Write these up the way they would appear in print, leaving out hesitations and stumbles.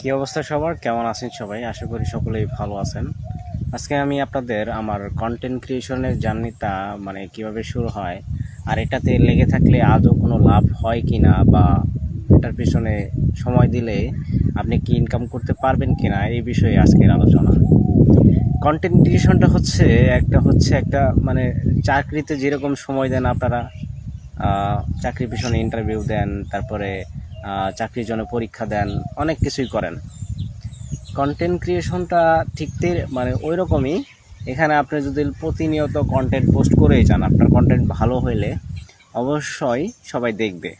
কি অবস্থা সবার, কেমন আছেন সবাই? আশা করি সকলেই ভালো আছেন। আজকে আমি আপনাদের আমার কন্টেন্ট ক্রিয়েশনের জার্নিটা কিভাবে শুরু হয়, আর এটাতে লেগে থাকলে আদৌ কোনো লাভ হয় কি না, বা এটার পিছনে সময় দিলে আপনি কি ইনকাম করতে পারবেন কিনা, এই বিষয়ে আজকের আলোচনা। কন্টেন্ট ক্রিয়েশনটা হচ্ছে একটা চাকরিতে যেরকম সময় দেন আপনারা, চাকরির পিছনে ইন্টারভিউ দেন, তারপরে চাকরির জন্য পরীক্ষা দেন, অনেক কিছুই করেন। কন্টেন্ট ক্রিয়েশনটা ঠিক ওই রকমই। এখানে আপনি যদি প্রতিনিয়ত কন্টেন্ট পোস্ট করেই যান, আপনার কন্টেন্ট ভালো হইলে অবশ্যই সবাই দেখবে।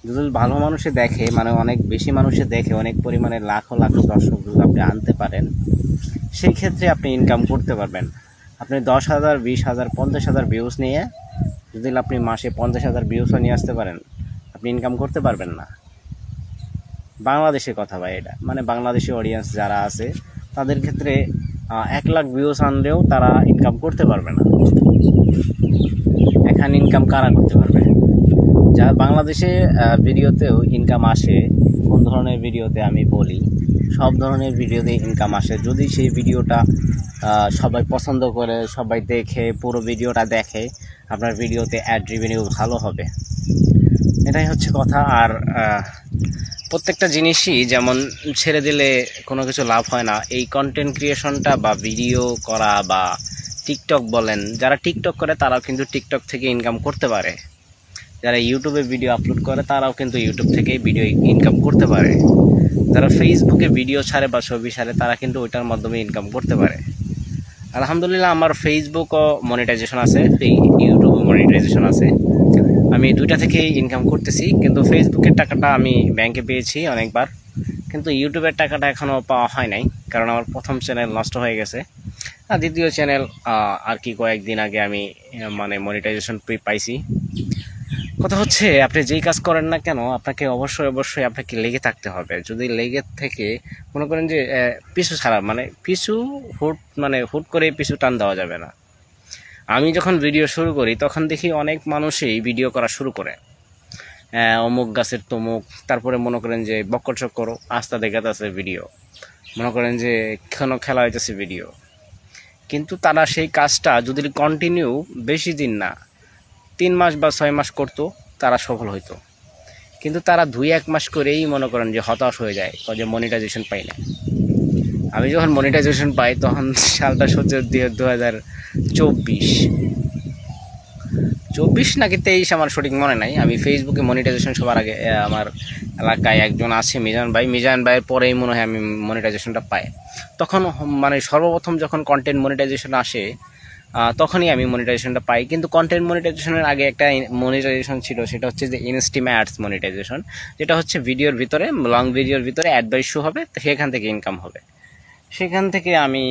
যদি ভালো মানুষে দেখে, অনেক বেশি মানুষে দেখে, অনেক পরিমাণে লাখো লাখো দর্শক যদি আপনি আনতে পারেন, সেই ক্ষেত্রে আপনি ইনকাম করতে পারবেন। আপনি 10,000, 20,000, 50,000 ভিউজ নিয়ে যদি আপনি মাসে 50,000 ভিউজও নিয়ে আসতে পারেন, আপনি ইনকাম করতে পারবেন না। বাংলাদেশের কথা ভাই, এটা বাংলাদেশি অডিয়েন্স যারা আছে তাদের ক্ষেত্রে 1 লাখ ভিউজ আনলেও তারা ইনকাম করতে পারবে না। এখানে ইনকাম কারা করতে পারবে? যা বাংলাদেশে ভিডিওতেও ইনকাম আসে। কোন ধরনের ভিডিওতে আমি বলি, সব ধরনের ভিডিওতে ইনকাম আসে যদি সেই ভিডিওটা সবাই পছন্দ করে, সবাই দেখে, পুরো ভিডিওটা দেখে, আপনার ভিডিওতে অ্যাড রেভিনিউ ভালো হবে। এটাই হচ্ছে কথা। আর প্রত্যেকটা জিনিসই যেমন ছেড়ে দিলে কোনো কিছু লাভ হয় না। এই কন্টেন্ট ক্রিয়েশনটা বা ভিডিও করা বা টিকটক বলেন, যারা টিকটক করে তারাও কিন্তু টিকটক থেকে ইনকাম করতে পারে। যারা ইউটিউবে ভিডিও আপলোড করে তারাও কিন্তু ইউটিউব থেকেই ভিডিও ইনকাম করতে পারে। যারা ফেসবুকে ভিডিও ছাড়ে বা ছবি ছাড়ে তারা কিন্তু ওইটার মাধ্যমে ইনকাম করতে পারে। আলহামদুলিল্লাহ, আমার ফেসবুকও মনিটাইজেশন আছে, ইউটিউবও মনিটাইজেশন আছে। আমি দুইটা থেকেই ইনকাম করতেছি, কিন্তু ফেসবুকের টাকাটা আমি ব্যাংকে পেয়েছি অনেকবার, কিন্তু ইউটিউবের টাকাটা এখনও পাওয়া হয় নাই, কারণ আমার প্রথম চ্যানেল নষ্ট হয়ে গেছে। আর দ্বিতীয় চ্যানেল আর কি কয়েকদিন আগে আমি মনিটাইজেশন পাইছি। কথা হচ্ছে, আপনি যেই কাজ করেন না কেন, আপনাকে অবশ্যই আপনাকে লেগে থাকতে হবে। যদি লেগে থেকে মনে করেন যে পিছু ছাড়া পিছু হুট করে পিছু টান দেওয়া যাবে না। আমি যখন ভিডিও শুরু করি তখন দেখি অনেক মানুষই ভিডিও করা শুরু করে, অমুক গাছের তমুক, তারপরে মনে করেন যে বক্কর চক্কর আস্তা দেখাতেছে ভিডিও, মনে করেন যে খেলা হইতেছে ভিডিও। কিন্তু তারা সেই কাজটা যদি কন্টিনিউ বেশি দিন না, 3 মাস বা 6 মাস করতো, তারা সফল হইতো। কিন্তু তারা 2-1 মাস করেই মনে করেন যে হতাশ হয়ে যায়, যে মনিটাইজেশন পাই না। আমি যখন মনিটাইজেশন পাই তখন সালটা হচ্ছে 2024 নাকি 23, আমার সঠিক মনে নাই। আমি ফেসবুকে মনিটাইজেশন সবার আগে, আমার এলাকায় একজন আছে মিজান ভাইয়ের পরেই মনে হয় আমি মনিটাইজেশনটা পাই। তখন সর্বপ্রথম যখন কন্টেন্ট মনিটাইজেশন আসে তখনই আমি মনিটাইজেশনটা পাই। কিন্তু কন্টেন্ট মনিটাইজেশনের আগে একটা মনিটাইজেশন ছিল, সেটা হচ্ছে যে ইনস্টিম অ্যাডস মনিটাইজেশন, যেটা হচ্ছে ভিডিওর ভিতরে, লং ভিডিওর ভিতরে অ্যাডভাইস শো হবে, সেখান থেকে ইনকাম হবে। সেখান থেকে আমি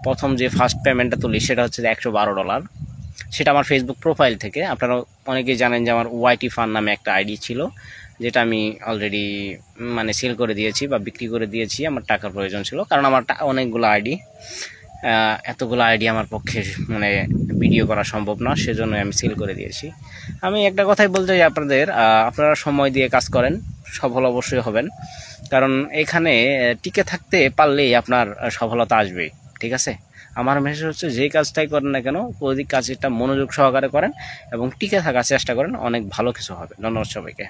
প্রথম যে ফার্স্ট পেমেন্টটা তুলি সেটা হচ্ছে $112। সেটা আমার ফেসবুক প্রোফাইল থেকে। আপনারা অনেকেই জানেন যে আমার ওয়াইটি ফান নামে একটা আইডি ছিল, যেটা আমি অলরেডি সেল করে দিয়েছি বা বিক্রি করে দিয়েছি। আমার টাকার প্রয়োজন ছিল, কারণ আমার অনেকগুলো আইডি, এতগুলো আইডি আমার পক্ষে ভিডিও করা সম্ভব না, সেজন্য আমি সেল করে দিয়েছি। আমি একটা কথাই বলতে চাই আপনাদের, আপনারা সময় দিয়ে কাজ করেন, সফল অবশ্যই হবেন। কারণ এখানে টিকে থাকতে পারলেই আপনার সফলতা আসবেই, ঠিক আছে? আমার মেসেজ হচ্ছে, যেই কাজটাই করেন না কেন, ওই কাজটা মনোযোগ সহকারে করেন এবং টিকে থাকার চেষ্টা করেন, অনেক ভালো কিছু হবে। ধন্যবাদ সবাইকে।